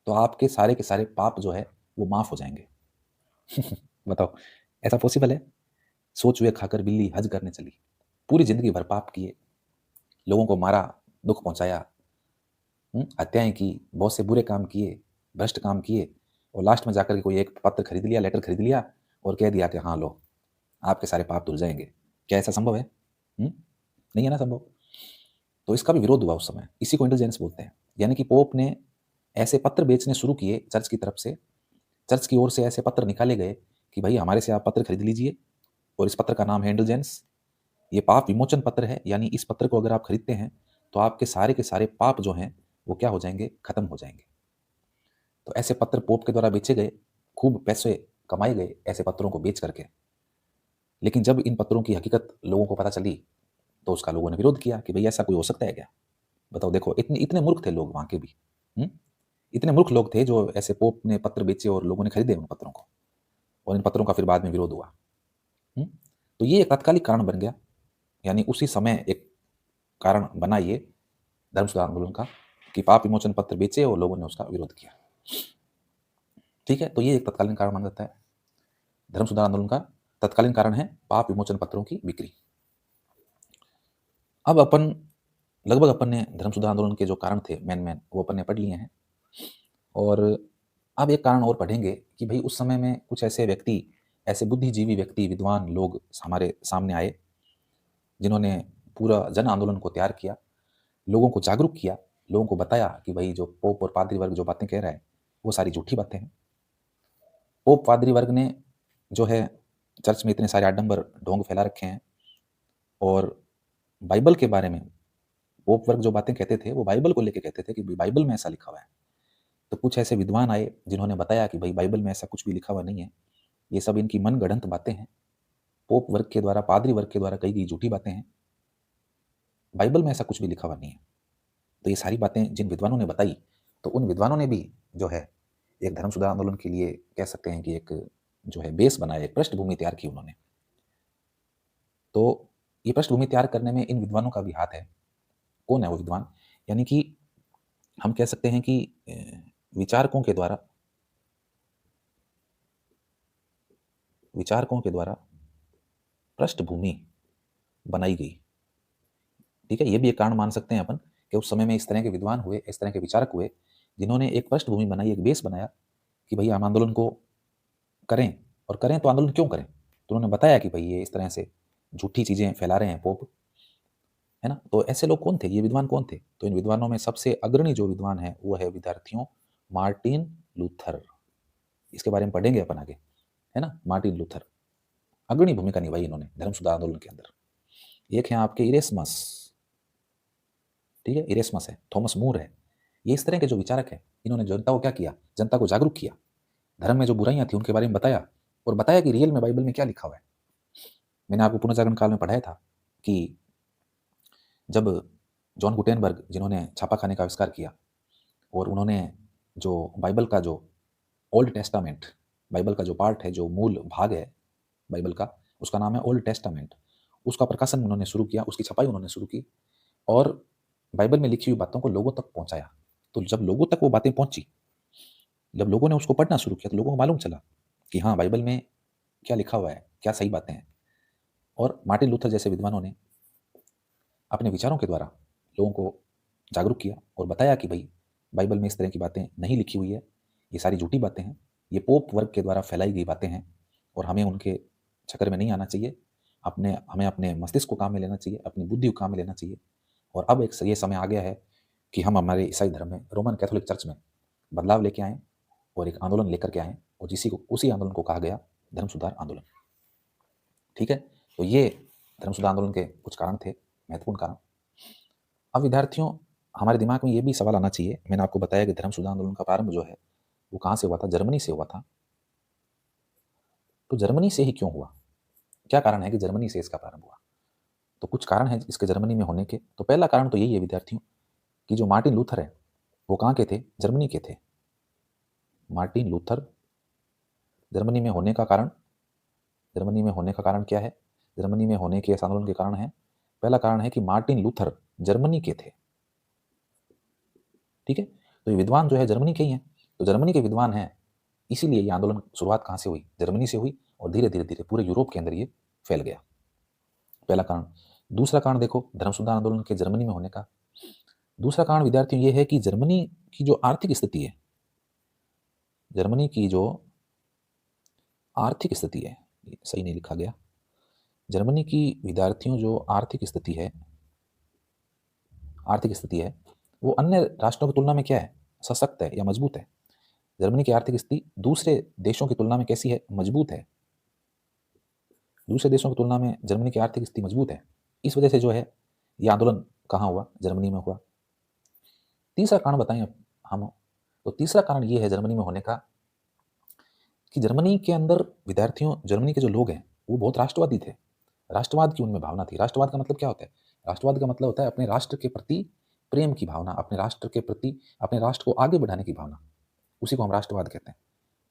तो आपके सारे के सारे पाप जो है वो माफ हो जाएंगे। बताओ, ऐसा पॉसिबल है? सोच हुए खाकर बिल्ली हज करने चली, पूरी जिंदगी भर पाप किए, लोगों को मारा, दुख पहुंचाया, हत्याएं की, बहुत से बुरे काम किए, भ्रष्ट काम किए, और लास्ट में जाकर के कोई एक पत्र खरीद लिया, लेटर खरीद लिया और कह दिया कि हाँ लो, आपके सारे पाप धुल जाएंगे। क्या ऐसा संभव है? नहीं है ना संभव। तो इसका भी विरोध हुआ उस समय। इसी को इंडल्जेंस बोलते हैं। यानी कि पोप ने ऐसे पत्र बेचने शुरू किए चर्च की तरफ से, चर्च की ओर से ऐसे पत्र निकाले गए कि भाई हमारे से आप पत्र खरीद लीजिए, और इस पत्र का नाम है इंडल्जेंस। ये पाप विमोचन पत्र है, यानी इस पत्र को अगर आप खरीदते हैं तो आपके सारे के सारे पाप जो हैं वो क्या हो जाएंगे? खत्म हो जाएंगे। तो ऐसे पत्र पोप के द्वारा बेचे गए, खूब पैसे कमाए गए ऐसे पत्रों को बेच करके। लेकिन जब इन पत्रों की हकीकत लोगों को पता चली तो उसका लोगों ने विरोध किया कि भाई ऐसा कोई हो सकता है क्या? बताओ, देखो इतने मूर्ख थे लोग वहां के भी। इतने मूर्ख लोग थे जो ऐसे पोप ने पत्र बेचे और लोगों ने खरीदे उन पत्रों को, और इन पत्रों का फिर बाद में विरोध हुआ। तो ये एक तात्कालिक कारण बन गया, यानी उसी समय एक कारण बना ये धर्म सुधार आंदोलन का कि पाप विमोचन पत्र बेचे और लोगों ने उसका विरोध किया। ठीक है, तो ये एक तत्कालीन कारण माना जाता है। धर्म सुधार आंदोलन का तत्कालीन कारण है पाप विमोचन पत्रों की बिक्री। अब लगभग अपन ने धर्म सुधार आंदोलन के जो कारण थे मेन वो अपन ने पढ़ लिए हैं, और अब एक कारण और पढ़ेंगे कि भाई उस समय में कुछ ऐसे व्यक्ति, ऐसे बुद्धिजीवी व्यक्ति, विद्वान लोग हमारे सामने आए जिन्होंने पूरा जन आंदोलन को तैयार किया, लोगों को जागरूक किया, लोगों को बताया कि भाई जो पोप और पादरी वर्ग जो बातें कह रहा है वो सारी झूठी बातें हैं। पोप पादरी वर्ग ने जो है चर्च में इतने सारे आडंबर ढोंग फैला रखे हैं, और बाइबल के बारे में पोप वर्ग जो बातें कहते थे वो बाइबल को लेकर कहते थे कि बाइबल में ऐसा लिखा हुआ है। तो कुछ ऐसे विद्वान आए जिन्होंने बताया कि भाई बाइबल में ऐसा कुछ भी लिखा हुआ नहीं है, ये सब इनकी मन गढ़ंत बातें हैं, पोप वर्ग के द्वारा, पादरी वर्ग के द्वारा कही गई झूठी बातें हैं, बाइबल में ऐसा कुछ भी लिखा हुआ नहीं है। तो ये सारी बातें जिन विद्वानों ने बताई, तो उन विद्वानों ने भी जो है एक धर्म सुधार आंदोलन के लिए कह सकते हैं कि एक जो है बेस बनाया, एक पृष्ठभूमि तैयार की उन्होंने। तो ये पृष्ठभूमि तैयार करने में इन विद्वानों का भी हाथ है। कौन है वो विद्वान? यानी कि हम कह सकते हैं कि विचारकों के द्वारा पृष्ठभूमि बनाई गई। ठीक है, ये भी एक कारण मान सकते हैं अपन कि उस समय में इस तरह के विद्वान हुए, इस तरह के विचारक हुए, जिन्होंने एक पृष्ठभूमि बनाई, एक बेस बनाया कि भई हम आंदोलन को करें, और करें तो आंदोलन क्यों करें? तो उन्होंने बताया कि भई ये इस तरह से झूठी चीज़ें फैला रहे हैं पोप, है ना? तो ऐसे लोग कौन थे? ये विद्वान कौन थे? तो इन विद्वानों में सबसे अग्रणी जो विद्वान है वो है विद्यार्थियों मार्टिन लूथर। इसके बारे में पढ़ेंगे अपन आगे, है ना? मार्टिन लूथर अग्रणी भूमिका निभाई इन्होंने धर्म सुधार आंदोलन के अंदर। एक है आपके इरेस्मस, ठीक है, इरेस्मस है, थॉमस मूर है। ये इस तरह के जो विचारक हैं, इन्होंने जनता को क्या किया? जनता को जागरूक किया, धर्म में जो बुराइयां थी उनके बारे में बताया, और बताया कि रियल में बाइबल में क्या लिखा हुआ है। मैंने आपको पुनर्जागरण काल में पढ़ाया था कि जब जॉन गुटेनबर्ग, जिन्होंने छापाखाने का आविष्कार किया, और उन्होंने जो बाइबल का जो ओल्ड टेस्टामेंट, बाइबल का जो पार्ट है, जो मूल भाग है बाइबल का, उसका नाम है ओल्ड टेस्टामेंट, उसका प्रकाशन उन्होंने शुरू किया, उसकी छपाई उन्होंने शुरू की, और बाइबल में लिखी हुई बातों को लोगों तक पहुंचाया। तो जब लोगों तक वो बातें पहुंची, जब लोगों ने उसको पढ़ना शुरू किया, तो लोगों को मालूम चला कि हाँ, बाइबल में क्या लिखा हुआ है, क्या सही बातें हैं। और मार्टिन लूथर जैसे विद्वानों ने अपने विचारों के द्वारा लोगों को जागरूक किया और बताया कि भाई बाइबल में इस तरह की बातें नहीं लिखी हुई है, ये सारी झूठी बातें हैं, ये पोप वर्ग के द्वारा फैलाई गई बातें हैं, और हमें उनके चक्कर में नहीं आना चाहिए। हमें अपने मस्तिष्क को काम में लेना चाहिए, अपनी बुद्धि को काम में लेना चाहिए। और अब एक ये समय आ गया है कि हम हमारे ईसाई धर्म में, रोमन कैथोलिक चर्च में बदलाव लेके आएँ और एक आंदोलन लेकर के आएँ, और उसी आंदोलन को कहा गया धर्म सुधार आंदोलन। ठीक है, तो ये धर्म सुधार आंदोलन के कुछ कारण थे, महत्वपूर्ण कारण। अब विद्यार्थियों, हमारे दिमाग में ये भी सवाल आना चाहिए, मैंने आपको बताया कि धर्म सुधार आंदोलन का प्रारंभ जो है वो कहाँ से हुआ था? जर्मनी से हुआ था। तो जर्मनी से ही क्यों हुआ? क्या कारण है कि जर्मनी से इसका प्रारंभ हुआ? तो कुछ कारण है इसके जर्मनी में होने के। तो पहला कारण तो यही है विद्यार्थियों कि जो मार्टिन लूथर है वो कहाँ के थे? जर्मनी के थे। मार्टिन लूथर जर्मनी में होने का कारण, जर्मनी में होने का कारण क्या है? जर्मनी में होने के इस आंदोलन के कारण है, पहला कारण है कि मार्टिन लूथर जर्मनी के थे। ठीक है, तो ये विद्वान जो है जर्मनी के ही हैं। तो जर्मनी के विद्वान हैं, इसीलिए ये आंदोलन शुरुआत कहाँ से हुई? जर्मनी से हुई, और धीरे धीरे धीरे पूरे यूरोप के अंदर ये फैल गया। पहला कारण। दूसरा कारण देखो धर्म सुधार आंदोलन के जर्मनी में होने का, दूसरा कारण विद्यार्थियों ये है कि जर्मनी की जो आर्थिक स्थिति है, जर्मनी की जो आर्थिक स्थिति है, सही नहीं लिखा गया, जर्मनी की विद्यार्थियों जो आर्थिक स्थिति है, वो अन्य राष्ट्रों की तुलना में क्या है? सशक्त है या मजबूत है? जर्मनी की आर्थिक स्थिति दूसरे देशों की तुलना में कैसी है? मजबूत है। दूसरे देशों की तुलना में जर्मनी की आर्थिक स्थिति मजबूत है। इस वजह से जो है ये आंदोलन कहाँ हुआ? जर्मनी में हुआ। तीसरा कारण बताएं अब हम, तो तीसरा कारण ये है जर्मनी में होने का कि जर्मनी के अंदर विद्यार्थियों, जर्मनी के जो लोग हैं वो बहुत राष्ट्रवादी थे। राष्ट्रवाद की उनमें भावना थी। राष्ट्रवाद का मतलब क्या होता है? राष्ट्रवाद का मतलब होता है अपने राष्ट्र के प्रति प्रेम की भावना, अपने राष्ट्र के प्रति, अपने राष्ट्र को आगे बढ़ाने की भावना, उसी को हम राष्ट्रवाद कहते हैं।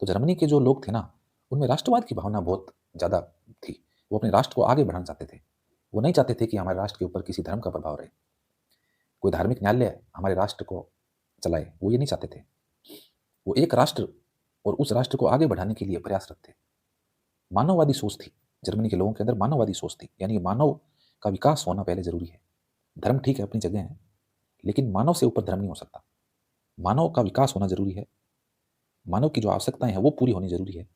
तो जर्मनी के जो लोग थे ना, उनमें राष्ट्रवाद की भावना बहुत ज़्यादा थी। वो अपने राष्ट्र को आगे बढ़ाना चाहते थे। वो नहीं चाहते थे कि हमारे राष्ट्र के ऊपर किसी धर्म का प्रभाव रहे, कोई धार्मिक न्यायालय हमारे राष्ट्र को चलाए, वो ये नहीं चाहते थे। वो एक राष्ट्र और उस राष्ट्र को आगे बढ़ाने के लिए प्रयासरत थे। मानववादी सोच थी जर्मनी के लोगों के अंदर, मानववादी सोच थी, यानी मानव का विकास होना पहले जरूरी है। धर्म ठीक है अपनी जगह है, लेकिन मानव से ऊपर धर्म नहीं हो सकता। मानव का विकास होना जरूरी है, मानव की जो आवश्यकताएं हैं वो पूरी होनी जरूरी है।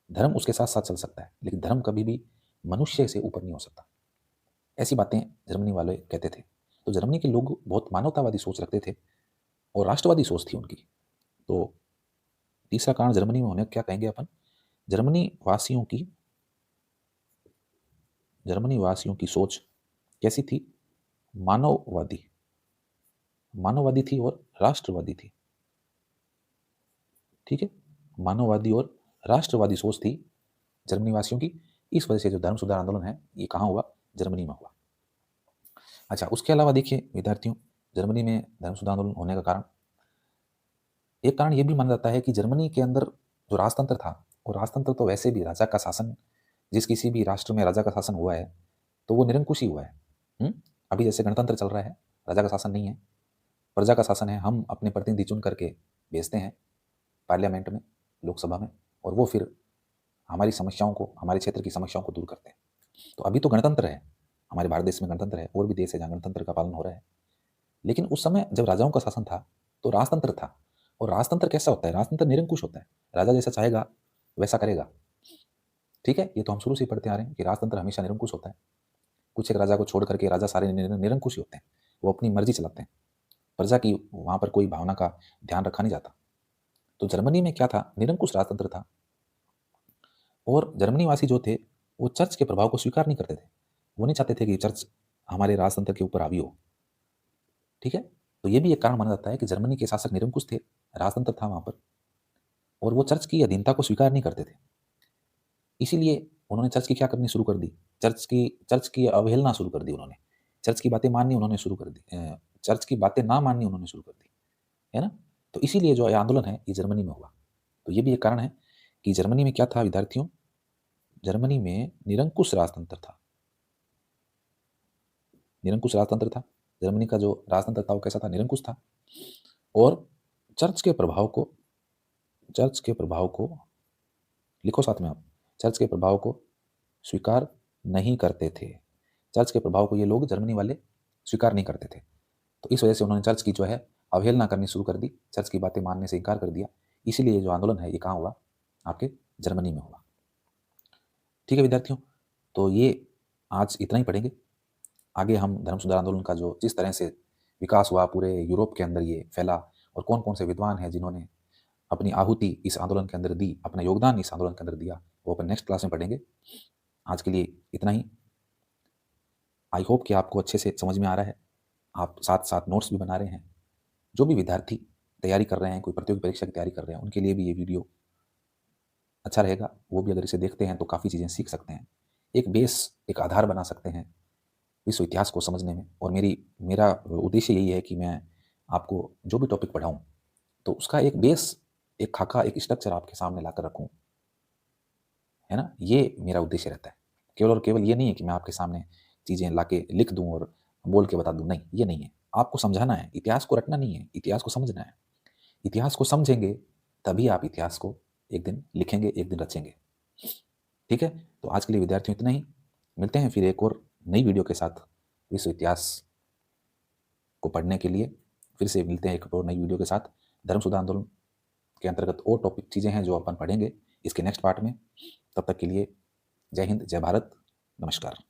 धर्म उसके साथ साथ चल सकता है, लेकिन धर्म कभी भी मनुष्य से ऊपर नहीं हो सकता। ऐसी बातें जर्मनी वाले कहते थे। तो जर्मनी के लोग बहुत मानवतावादी सोच रखते थे और राष्ट्रवादी सोच थी उनकी। तो तीसरा कारण जर्मनी में होने क्या कहेंगे अपन? जर्मनी वासियों की सोच कैसी थी? मानववादी, मानववादी थी और राष्ट्रवादी थी। ठीक है, मानववादी और राष्ट्रवादी सोच थी जर्मनी वासियों की। इस वजह से जो धर्म सुधार आंदोलन है ये कहाँ हुआ? जर्मनी में हुआ। अच्छा, उसके अलावा देखिए विद्यार्थियों, जर्मनी में धर्म सुधार आंदोलन होने का कारण, एक कारण ये भी माना जाता है कि जर्मनी के अंदर जो राजतंत्र था और राजतंत्र तो वैसे भी राजा का शासन, जिस किसी भी राष्ट्र में राजा का शासन हुआ है तो वो निरंकुश ही हुआ है। अभी जैसे गणतंत्र चल रहा है, राजा का शासन नहीं है, प्रजा का शासन है। हम अपने प्रतिनिधि चुन करके भेजते हैं पार्लियामेंट में, लोकसभा में, और वो फिर हमारी समस्याओं को, हमारे क्षेत्र की समस्याओं को दूर करते हैं। तो अभी तो गणतंत्र है, हमारे भारत देश में गणतंत्र है, और भी देश है जहाँ गणतंत्र का पालन हो रहा है। लेकिन उस समय जब राजाओं का शासन था तो राजतंत्र था। और राजतंत्र कैसा होता है? राजतंत्र निरंकुश होता है, राजा जैसा चाहेगा वैसा करेगा। ठीक है, ये तो हम शुरू से पढ़ते आ रहे हैं कि राजतंत्र हमेशा निरंकुश होता है। कुछ एक राजा को छोड़ करके राजा सारे निरंकुश ही होते हैं, वो अपनी मर्जी चलाते हैं, प्रजा की वहां पर कोई भावना का ध्यान रखा नहीं जाता। तो जर्मनी में क्या था? निरंकुश राजतंत्र था। और जर्मनी वासी जो थे वो चर्च के प्रभाव को स्वीकार नहीं करते थे। वो नहीं चाहते थे कि चर्च हमारे राजतंत्र के ऊपर हावी हो। ठीक है, तो ये भी एक कारण माना जाता है कि जर्मनी के शासक निरंकुश थे, राजतंत्र था वहां पर, और वो चर्च की अधीनता को स्वीकार नहीं करते थे। इसीलिए उन्होंने चर्च की क्या करनी शुरू कर दी? चर्च की अवहेलना शुरू कर दी उन्होंने। चर्च की बातें माननी उन्होंने शुरू कर दी, चर्च की बातें ना माननी उन्होंने शुरू कर दी, है ना? तो इसीलिए जो आंदोलन है ये जर्मनी में हुआ। तो ये भी एक कारण है कि जर्मनी में क्या था विद्यार्थियों? जर्मनी में निरंकुश राजतंत्र था। निरंकुश राजतंत्र था। जर्मनी का जो राजतंत्र था वो कैसा था? निरंकुश था। और चर्च के प्रभाव को लिखो साथ में आप, चर्च के प्रभाव को स्वीकार नहीं करते थे। चर्च के प्रभाव को ये लोग, जर्मनी वाले, स्वीकार नहीं करते थे। तो इस वजह से उन्होंने चर्च की जो है अवहेलना करनी शुरू कर दी, चर्च की बातें मानने से इनकार कर दिया। इसीलिए ये जो आंदोलन है ये कहाँ हुआ? आपके जर्मनी में हुआ। ठीक है विद्यार्थियों, तो ये आज इतना ही पढ़ेंगे। आगे हम धर्म सुधार आंदोलन का जो जिस तरह से विकास हुआ, पूरे यूरोप के अंदर ये फैला, और कौन कौन से विद्वान हैं जिन्होंने अपनी आहुति इस आंदोलन के अंदर दी, अपना योगदान इस आंदोलन के अंदर दिया, वो अपन नेक्स्ट क्लास में पढ़ेंगे। आज के लिए इतना ही। आई होप कि आपको अच्छे से समझ में आ रहा है। आप साथ साथ नोट्स भी बना रहे हैं। जो भी विद्यार्थी तैयारी कर रहे हैं, कोई प्रतियोगी परीक्षा की तैयारी कर रहे हैं, उनके लिए भी ये वीडियो अच्छा रहेगा। वो भी अगर इसे देखते हैं तो काफ़ी चीज़ें सीख सकते हैं, एक बेस, एक आधार बना सकते हैं विश्व इतिहास को समझने में। और मेरा उद्देश्य यही है कि मैं आपको जो भी टॉपिक पढ़ाऊँ तो उसका एक बेस, एक खाका, एक स्ट्रक्चर आपके सामने लाकर रखूँ, है ना? ये मेरा उद्देश्य रहता है। केवल और केवल ये नहीं है कि मैं आपके सामने चीज़ें लाके लिख दूँ और बोल के बता दूँ, नहीं, ये नहीं है। आपको समझाना है, इतिहास को रटना नहीं है, इतिहास को समझना है। इतिहास को समझेंगे तभी आप इतिहास को एक दिन लिखेंगे, एक दिन रचेंगे। ठीक है, तो आज के लिए विद्यार्थियों इतना ही। मिलते हैं फिर एक और नई वीडियो के साथ विश्व इतिहास को पढ़ने के लिए। फिर से मिलते हैं एक और नई वीडियो के साथ। धर्म सुधार आंदोलन के अंतर्गत और टॉपिक चीज़ें हैं जो अपन पढ़ेंगे इसके नेक्स्ट पार्ट में। तब तक के लिए जय हिंद, जय भारत, नमस्कार।